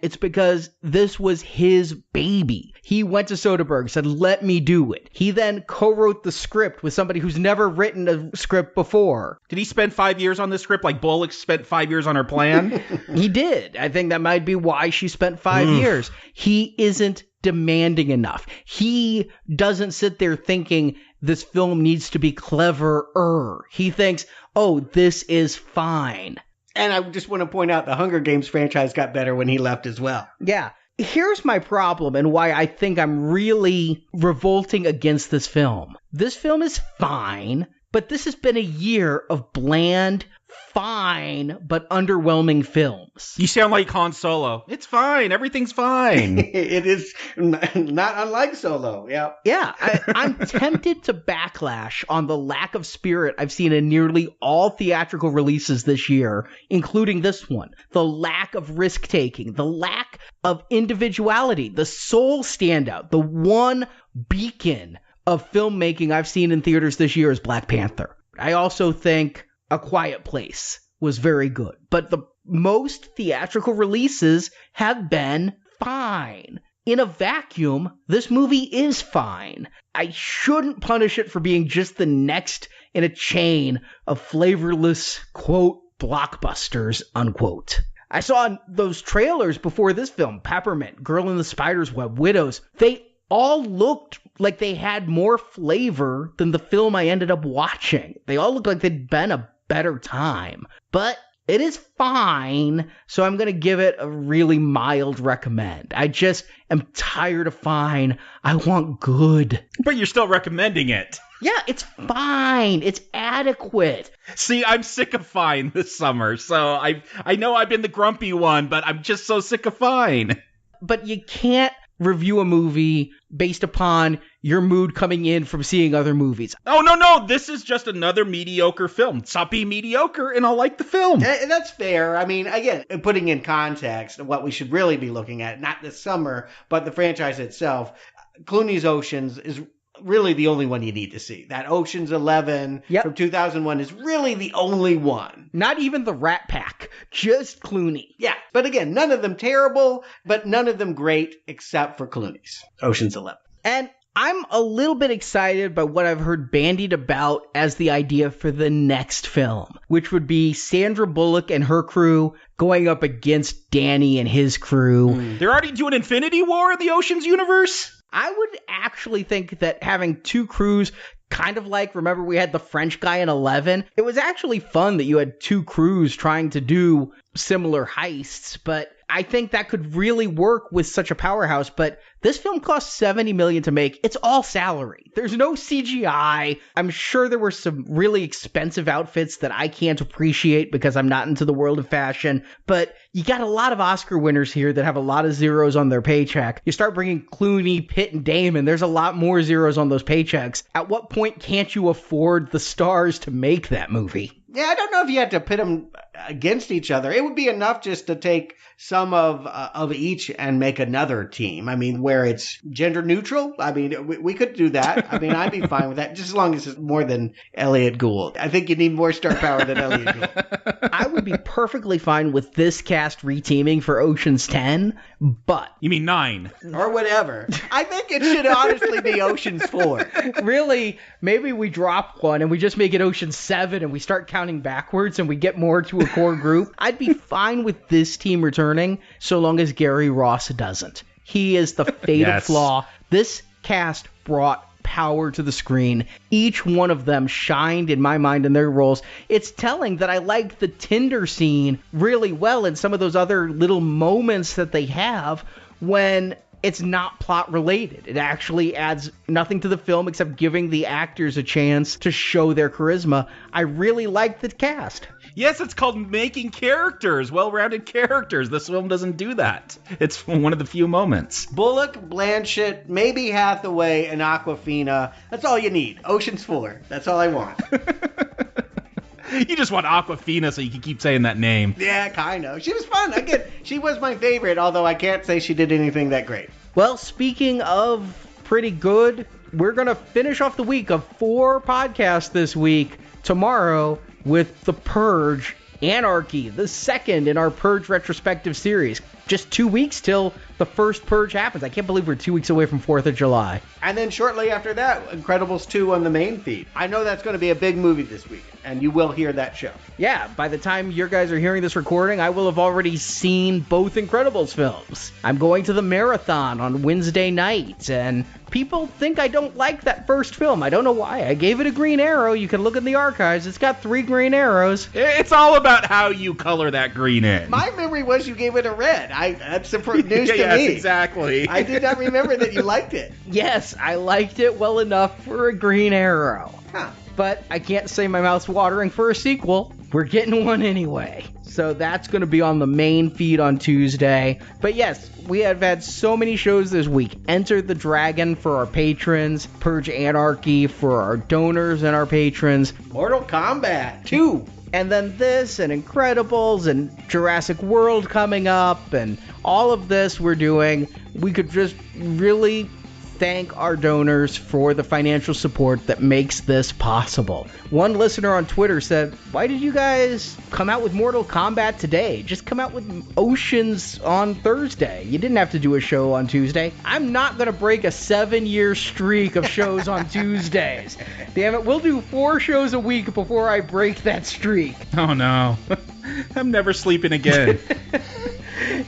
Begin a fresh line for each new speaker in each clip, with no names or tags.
It's because this was his baby. He went to Soderbergh, said, let me do it. He then co-wrote the script with somebody who's never written a script before.
Did he spend 5 years on this script like Bullock spent 5 years on her plan?
He did. I think that might be why she spent 5 years. He isn't demanding enough. He doesn't sit there thinking this film needs to be cleverer. He thinks, oh, this is fine.
And I just want to point out the Hunger Games franchise got better when he left as well.
Yeah. Here's my problem and why I think I'm really revolting against this film. This film is fine, but this has been a year of bland, fine, but underwhelming films.
You sound like Han Solo. It's fine. Everything's fine.
It is not unlike Solo. Yeah.
Yeah. I'm tempted to backlash on the lack of spirit I've seen in nearly all theatrical releases this year, including this one. The lack of risk-taking, the lack of individuality, the sole standout, the one beacon of filmmaking I've seen in theaters this year is Black Panther. I also think A Quiet Place was very good, but the most theatrical releases have been fine. In a vacuum, this movie is fine. I shouldn't punish it for being just the next in a chain of flavorless, quote, blockbusters, unquote. I saw those trailers before this film, Peppermint, Girl in the Spider's Web, Widows. They all looked like they had more flavor than the film I ended up watching. They all looked like they'd been a better time. But it is fine, so I'm going to give it a really mild recommend. I just am tired of fine. I want good.
But you're still recommending it.
Yeah, it's fine. It's adequate.
See, I'm sick of fine this summer, so I know I've been the grumpy one, but I'm just so sick of fine.
But you can't review a movie based upon your mood coming in from seeing other movies.
Oh, no, this is just another mediocre film. Stop being mediocre and I'll like the film.
That's fair. I mean, again, putting in context what we should really be looking at, not this summer, but the franchise itself, Clooney's Oceans is really the only one you need to see. That Oceans 11 from 2001 is really the only one.
Not even the Rat Pack, just Clooney.
Yeah, but again, none of them terrible, but none of them great except for Clooney's Oceans 11.
And I'm a little bit excited by what I've heard bandied about as the idea for the next film, which would be Sandra Bullock and her crew going up against Danny and his crew.
They're already doing Infinity War in the Oceans universe?
I would actually think that having two crews, kind of like, remember we had the French guy in 11? It was actually fun that you had two crews trying to do similar heists, but I think that could really work with such a powerhouse. But this film cost $70 million to make. It's all salary. There's no CGI. I'm sure there were some really expensive outfits that I can't appreciate because I'm not into the world of fashion. But you got a lot of Oscar winners here that have a lot of zeros on their paycheck. You start bringing Clooney, Pitt, and Damon, there's a lot more zeros on those paychecks. At what point can't you afford the stars to make that movie?
Yeah, I don't know if you had to pit them against each other. It would be enough just to take some of each and make another team. I mean, where it's gender neutral. I mean, we could do that. I mean, I'd be fine with that, just as long as it's more than Elliot Gould. I think you need more star power than Elliot Gould.
I would be perfectly fine with this cast reteaming for Oceans 10, but...
You mean 9.
Or whatever. I think it should honestly be Oceans 4.
Really, maybe we drop one and we just make it Oceans 7 and we start counting backwards and we get more to a core group. I'd be fine with this team returning so long as Gary Ross doesn't. He is the fatal flaw. This cast brought power to the screen. Each one of them shined in my mind in their roles. It's telling that I like the Tinder scene really well and some of those other little moments that they have when it's not plot related. It actually adds nothing to the film except giving the actors a chance to show their charisma. I really like the cast.
Yes, it's called making characters, well-rounded characters. This film doesn't do that. It's one of the few moments.
Bullock, Blanchett, maybe Hathaway, and Awkwafina. That's all you need. Oceans 4. That's all I want.
You just want Awkwafina so you can keep saying that name.
Yeah, kind of. She was fun. Again, she was my favorite, although I can't say she did anything that great.
Well, speaking of pretty good, we're going to finish off the week of 4 podcasts this week. Tomorrow with The Purge, Anarchy, the second in our Purge retrospective series. just 2 weeks till the first purge happens. I can't believe we're 2 weeks away from 4th of July.
And then shortly after that, Incredibles 2 on the main feed. I know that's going to be a big movie this week, and you will hear that show.
Yeah, by the time you guys are hearing this recording, I will have already seen both Incredibles films. I'm going to the marathon on Wednesday night, and people think I don't like that first film. I don't know why. I gave it a green arrow. You can look in the archives. It's got 3 green arrows.
It's all about how you color that green in.
My memory was you gave it a red. That's the news to
Yes,
me.
exactly.
I did not remember that you liked it.
Yes, I liked it well enough for a green arrow.
Huh.
But I can't say my mouth's watering for a sequel. We're getting one anyway. So that's going to be on the main feed on Tuesday. But yes, we have had so many shows this week. Enter the Dragon for our patrons. Purge Anarchy for our donors and our patrons.
Mortal Kombat 2.
And then this and Incredibles and Jurassic World coming up and all of this we're doing. We could just really thank our donors for the financial support that makes this possible. One listener on Twitter said, why did you guys come out with Mortal Kombat today? Just come out with Oceans on Thursday. You didn't have to do a show on Tuesday. I'm not going to break a 7-year streak of shows on Tuesdays. Damn it, we'll do 4 shows a week before I break that streak.
Oh no. I'm never sleeping again.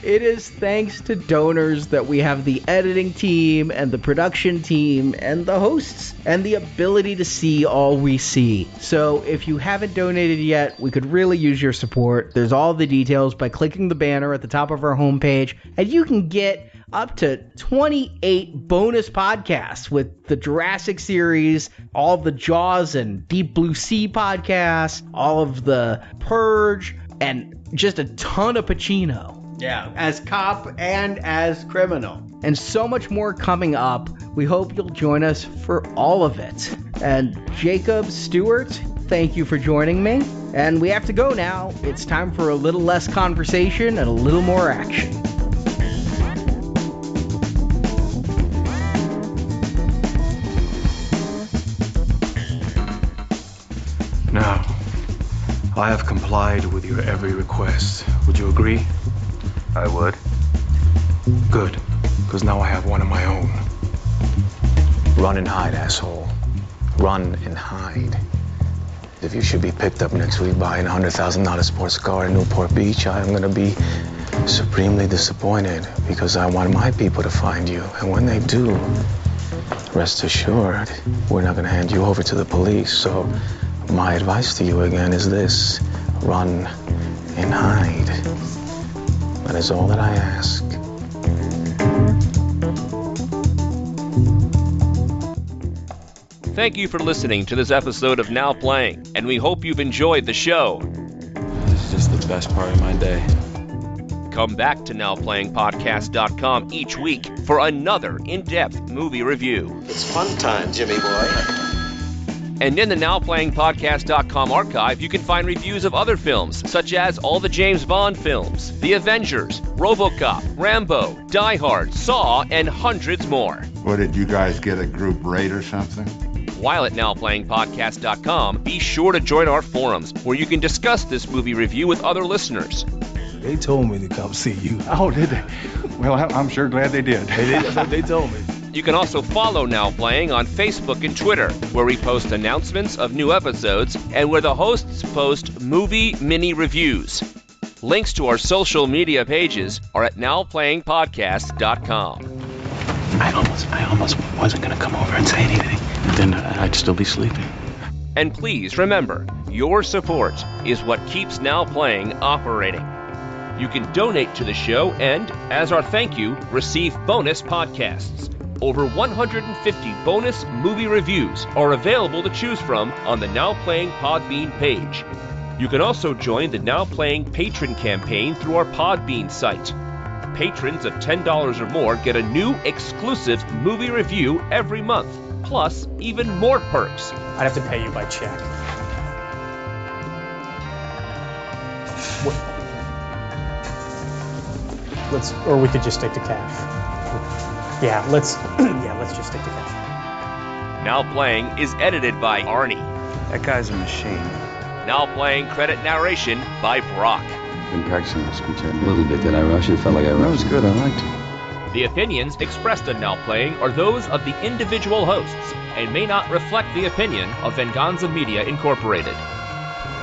It is thanks to donors that we have the editing team and the production team and the hosts and the ability to see all we see. So if you haven't donated yet, we could really use your support. There's all the details by clicking the banner at the top of our homepage, and you can get up to 28 bonus podcasts with the Jurassic series, all of the Jaws and Deep Blue Sea podcasts, all of the Purge, and just a ton of Pacino.
Yeah, as cop and as criminal.
And so much more coming up. We hope you'll join us for all of it. And Jacob Stewart, thank you for joining me. And we have to go now. It's time for a little less conversation and a little more action.
Now, I have complied with your every request. Would you agree?
I would.
Good, because now I have one of my own.
Run and hide, asshole. Run and hide. If you should be picked up next week buying a $100,000 sports car in Newport Beach, I'm gonna be supremely disappointed because I want my people to find you. And when they do, rest assured, we're not gonna hand you over to the police. So my advice to you again is this: run and hide. That is all that I ask.
Thank you for listening to this episode of Now Playing, and we hope you've enjoyed the show.
This is just the best part of my day.
Come back to NowPlayingPodcast.com each week for another in-depth movie review.
It's fun time, Jimmy boy.
And in the NowPlayingPodcast.com archive, you can find reviews of other films, such as all the James Bond films, The Avengers, RoboCop, Rambo, Die Hard, Saw, and hundreds more.
What, did you guys get a group rate or something?
While at NowPlayingPodcast.com, be sure to join our forums, where you can discuss this movie review with other listeners.
They told me to come see you.
Oh, did they? Well, I'm sure glad they did.
They told me.
You can also follow Now Playing on Facebook and Twitter, where we post announcements of new episodes and where the hosts post movie mini reviews. Links to our social media pages are at NowPlayingPodcast.com.
I almost wasn't gonna come over and say anything. Then I'd still be sleeping.
And please remember, your support is what keeps Now Playing operating. You can donate to the show and, as our thank you, receive bonus podcasts. Over 150 bonus movie reviews are available to choose from on the Now Playing Podbean page. You can also join the Now Playing Patron campaign through our Podbean site. Patrons of $10 or more get a new exclusive movie review every month, plus even more perks.
I'd have to pay you by check. Or we could just stick to cash. Yeah, let's just stick to cash.
Now Playing is edited by Arnie.
That guy's a machine.
Now Playing credit narration by Brock.
Been practicing my speech.
A little bit. Did I rush it? Felt like I rushed.
That was good. I liked it.
The opinions expressed in Now Playing are those of the individual hosts and may not reflect the opinion of Venganza Media Incorporated.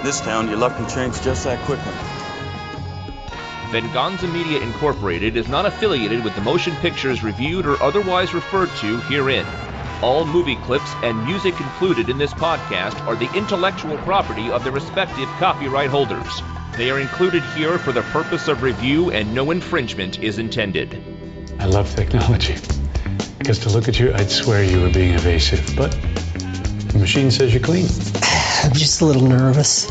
This town, your luck can change just that quickly.
Venganza Media Incorporated is not affiliated with the motion pictures reviewed or otherwise referred to herein. All movie clips and music included in this podcast are the intellectual property of their respective copyright holders. They are included here for the purpose of review and no infringement is intended.
I love technology. Because to look at you, I'd swear you were being evasive. But the machine says you're clean.
I'm just a little nervous.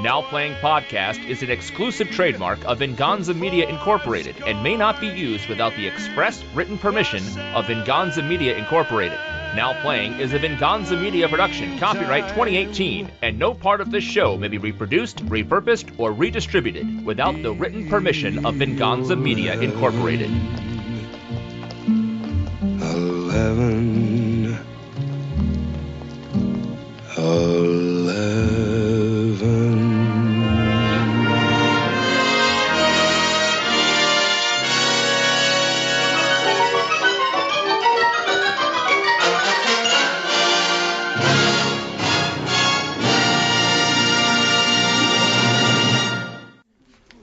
Now Playing Podcast is an exclusive trademark of Venganza Media Incorporated and may not be used without the express written permission of Venganza Media Incorporated. Now Playing is a Venganza Media production, copyright 2018, and no part of this show may be reproduced, repurposed, or redistributed without the written permission of Venganza Media Incorporated.
11.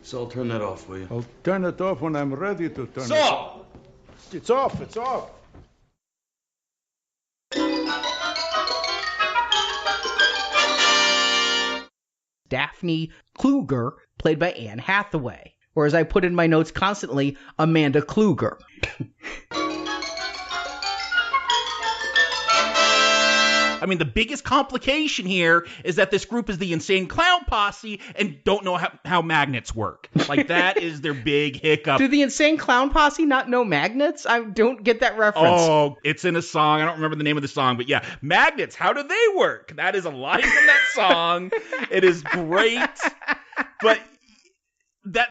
So I'll turn that off, will you?
I'll turn it off when I'm ready to turn it
off.
It's off. It's off.
Daphne Kluger, played by Anne Hathaway. Or as I put in my notes constantly, Amanda Kluger.
I mean, the biggest complication here is that this group is the Insane Clown Posse and don't know how magnets work. Like, that is their big hiccup.
Do the Insane Clown Posse not know magnets? I don't get that reference.
Oh, it's in a song. I don't remember the name of the song, but yeah. Magnets, how do they work? That is a line from that song. It is great. But that